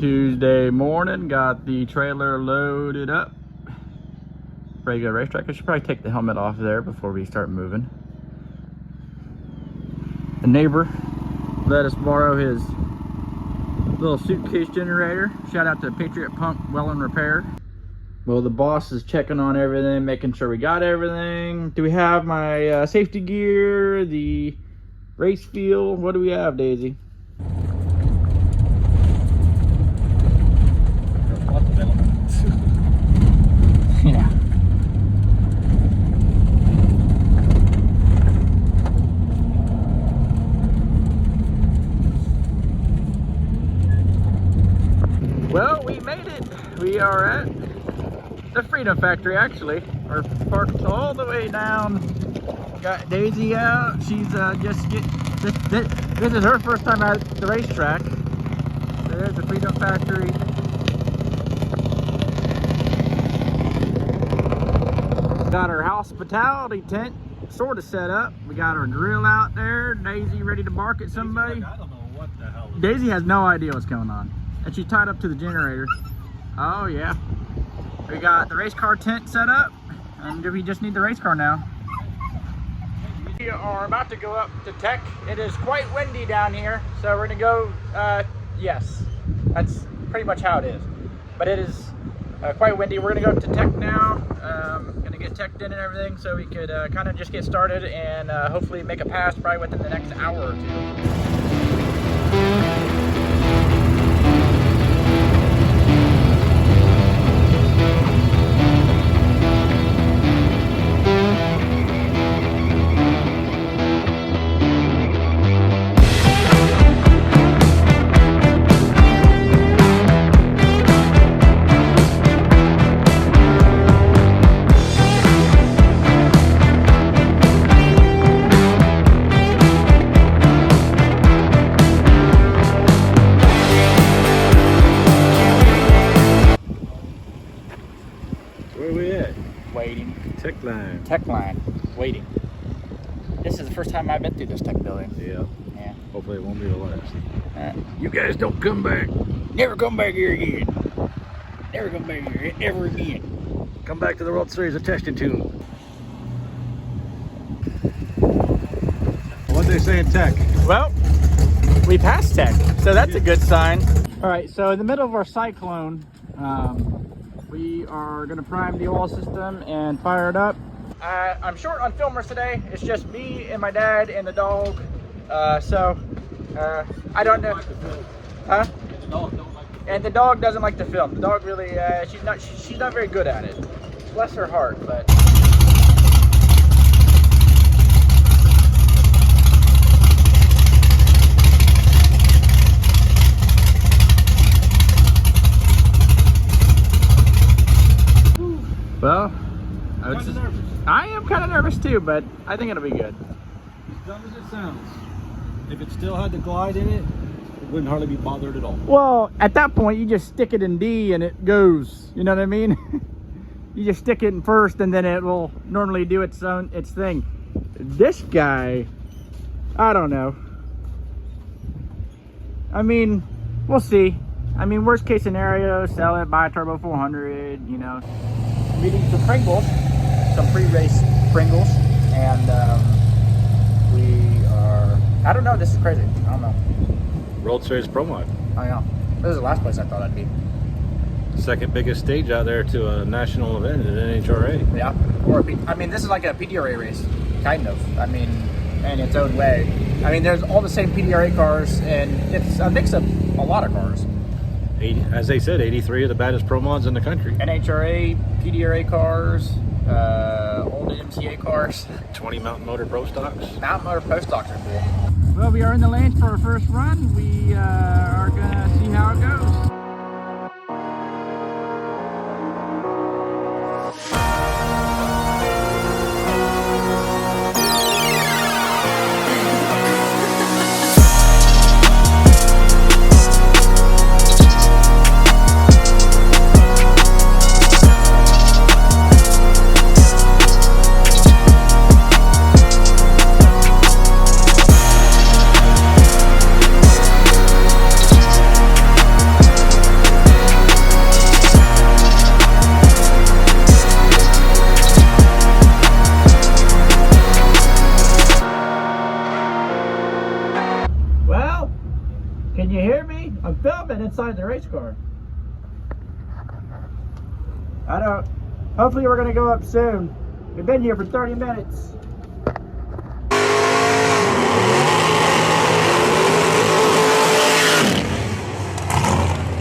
Tuesday morning, got the trailer loaded up. Ready to go racetrack. I should probably take the helmet off there before we start moving. The neighbor let us borrow his little suitcase generator. Shout out to Patriot Pump Well and Repair. Well, the boss is checking on everything, making sure we got everything. Do we have my safety gear, the race field? What do we have, Daisy? Yeah. Well, we made it. We are at the Freedom Factory, actually. We're parked all the way down. Got Daisy out. She's just getting, this is her first time at the racetrack. There's the Freedom Factory. Got our hospitality tent sort of set up. We got our grill out there. Daisy ready to bark at somebody. I don't know what the hell. Daisy has no idea what's going on. And she's tied up to the generator. Oh yeah. We got the race car tent set up. And we just need the race car now. We are about to go up to Tech. It is quite windy down here. So we're gonna go, yes. That's pretty much how it is. But it is quite windy. We're gonna go up to Tech now. Gonna get teched in and everything so we could kind of just get started and hopefully make a pass probably within the next hour or two. Where we at? Waiting. Tech line. Tech line. Waiting. This is the first time I've been through this tech building. Yeah. Yeah. Hopefully it won't be the last. You guys don't come back. Never come back here again. Never come back here ever again. Come back to the World Series of testing tune. What they say in Tech? Well, we passed Tech, so that's a good sign. All right, so in the middle of our cyclone, we are gonna prime the oil system and fire it up. I'm short on filmers today. It's just me and my dad and the dog. I don't know. Huh? And the dog doesn't like to film. The dog really, she's not very good at it. Bless her heart, but. Well, I am kind of nervous too, but I think it'll be good. As dumb as it sounds, if it still had the glide in it, it wouldn't hardly be bothered at all. Well, at that point, you just stick it in D and it goes. You know what I mean? You just stick it in first, and then it will normally do its thing. This guy, I don't know. I mean, we'll see. I mean, worst case scenario, sell it, buy a turbo 400. You know. Meeting some Pringles, some pre-race Pringles, and we are, I don't know, this is crazy, I don't know. World Series Pro Mod. I know, this is the last place I thought I'd be. Second biggest stage out there to a national event at NHRA. Yeah, or I mean, this is like a PDRA race, kind of, I mean, in its own way. I mean, there's all the same PDRA cars, and it's a mix of a lot of cars. As they said, 83 of the baddest Pro Mods in the country. NHRA, PDRA cars, old MCA cars. 20 Mountain Motor Pro Stocks. Mountain Motor Pro Stocks are cool. Well, we are in the lanes for our first run. We are gonna see how it goes. me? I'm filming inside the race car. I don't. Hopefully we're gonna go up soon. We've been here for 30 minutes.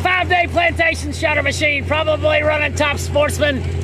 Five-day plantation shutter machine, probably running Top Sportsman.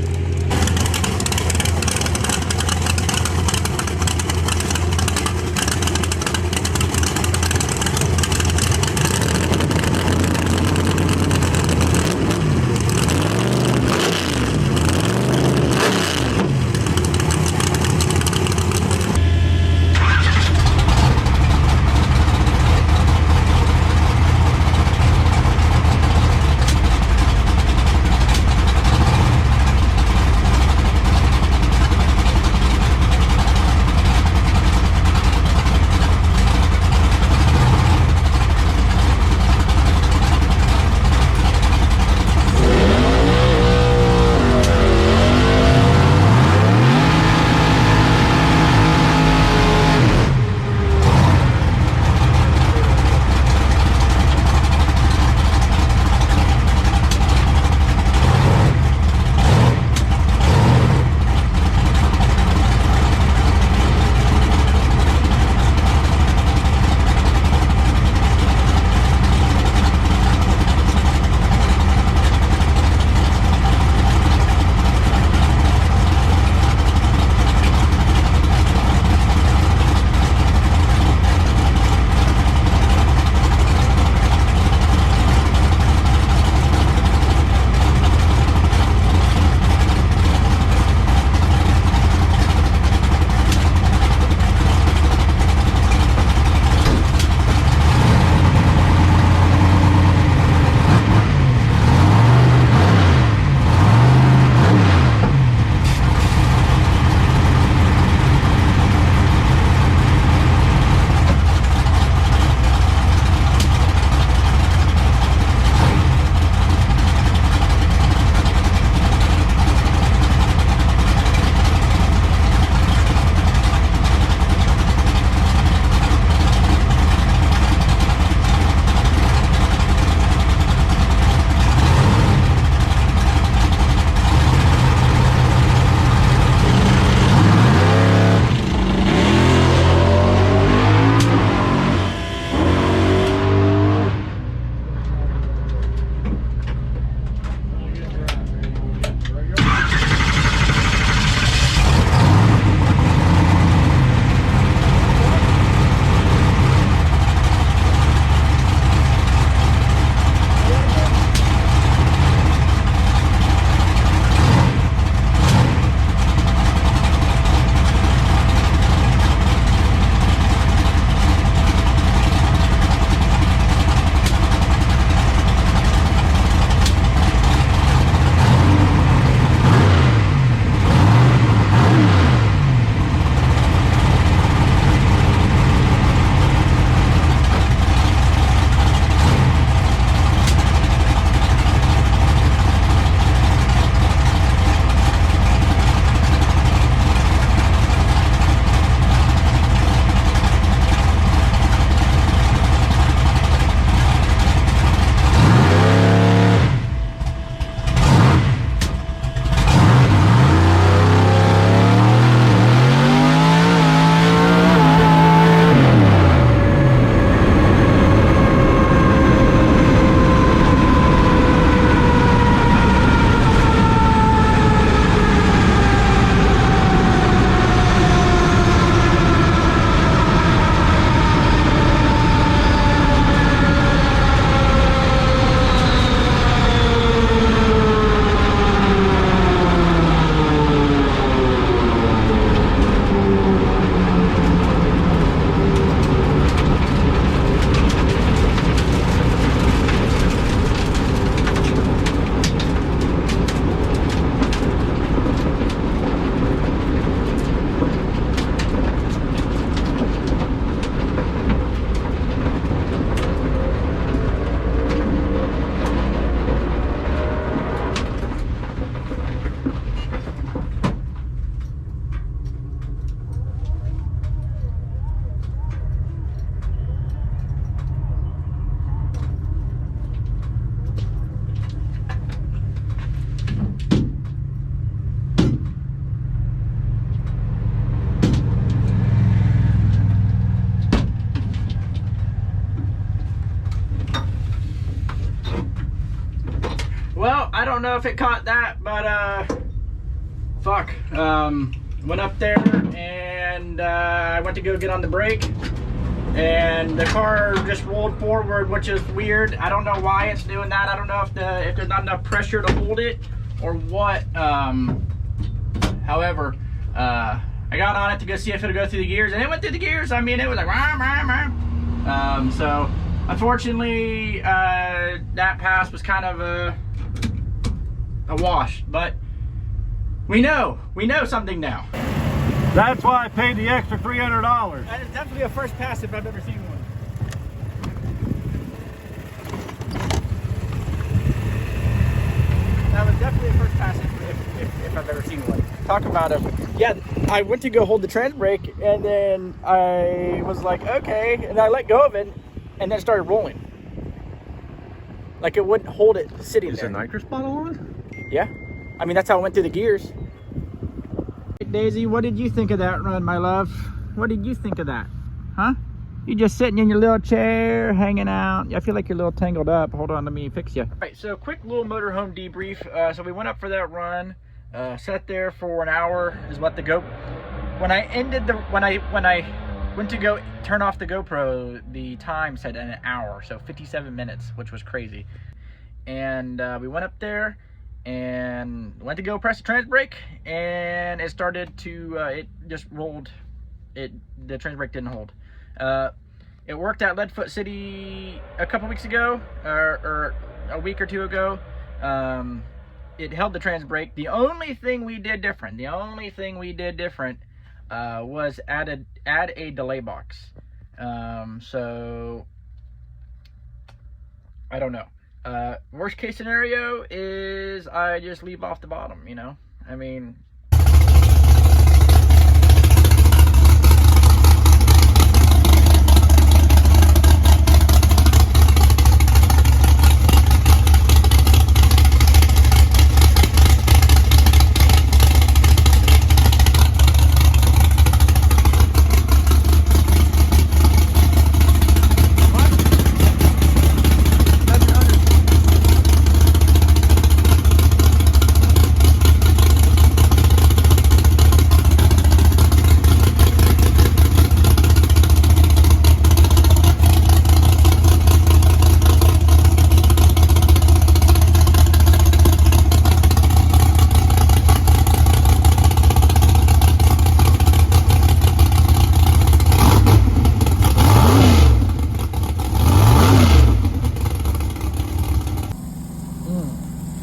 I don't know if it caught that, but fuck. Went up there and I went to go get on the brake, and the car just rolled forward, which is weird. I don't know why it's doing that. I don't know if there's not enough pressure to hold it or what. However, I got on it to go see if it'll go through the gears, and it went through the gears. I mean, it was like rah, rah, rah. So unfortunately, that pass was kind of a wash, but we know something now. That's why I paid the extra $300. That is definitely a first pass if I've ever seen one. That was definitely a first pass if I've ever seen one. Talk about it. Yeah, I went to go hold the trans brake, and then I was like, okay, and I let go of it, and then it started rolling. Like it wouldn't hold it sitting there. Is the nitrous bottle on? Yeah. I mean, that's how it went through the gears. Daisy, what did you think of that run, my love? What did you think of that? Huh? You just sitting in your little chair, hanging out. I feel like you're a little tangled up. Hold on, let me fix you. All right, so quick little motorhome debrief. So we went up for that run, sat there for an hour is what the when I went to go turn off the GoPro, the time said an hour, so 57 minutes, which was crazy. And we went up there and went to go press the trans brake, and it started to it just rolled. The trans brake didn't hold. It worked at Leadfoot City a couple weeks ago, or a week or two ago. It held the trans brake. The only thing we did different was add a delay box. So I don't know. Worst case scenario is I just leave off the bottom, you know? I mean,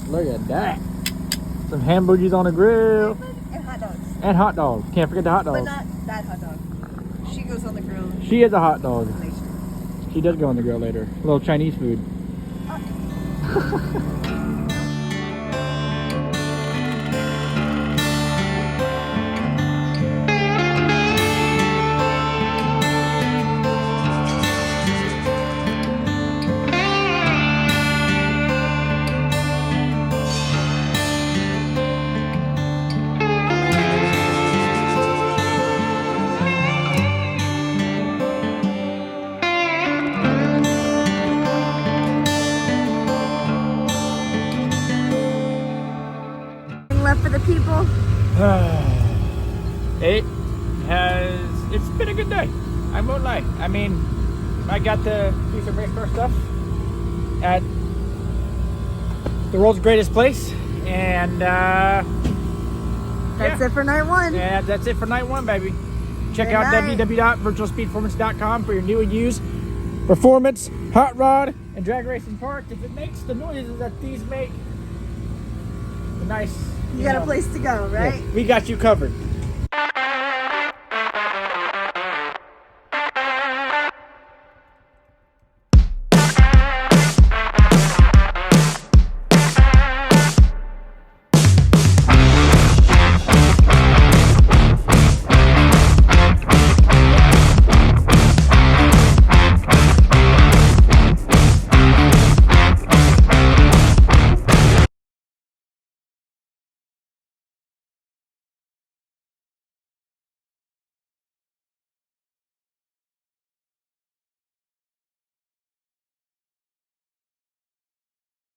look at that. Some hamburgers on the grill. And hot dogs. And hot dogs. Can't forget the hot But dogs. not that hot dog. She goes on the grill. She is a hot dog. Later. She does go on the grill later. A little Chinese food. Left for the people. It's been a good day. I won't lie. I mean, I got to do some race car stuff at the world's greatest place, and That's it for night one. yeah, that's it for night one, baby. Check Good out night. www.virtualspeedperformance.com for your new and used performance, hot rod, and drag racing parts. If it makes the noises that these make, nice. You got a place to go, right? Yeah, we got you covered.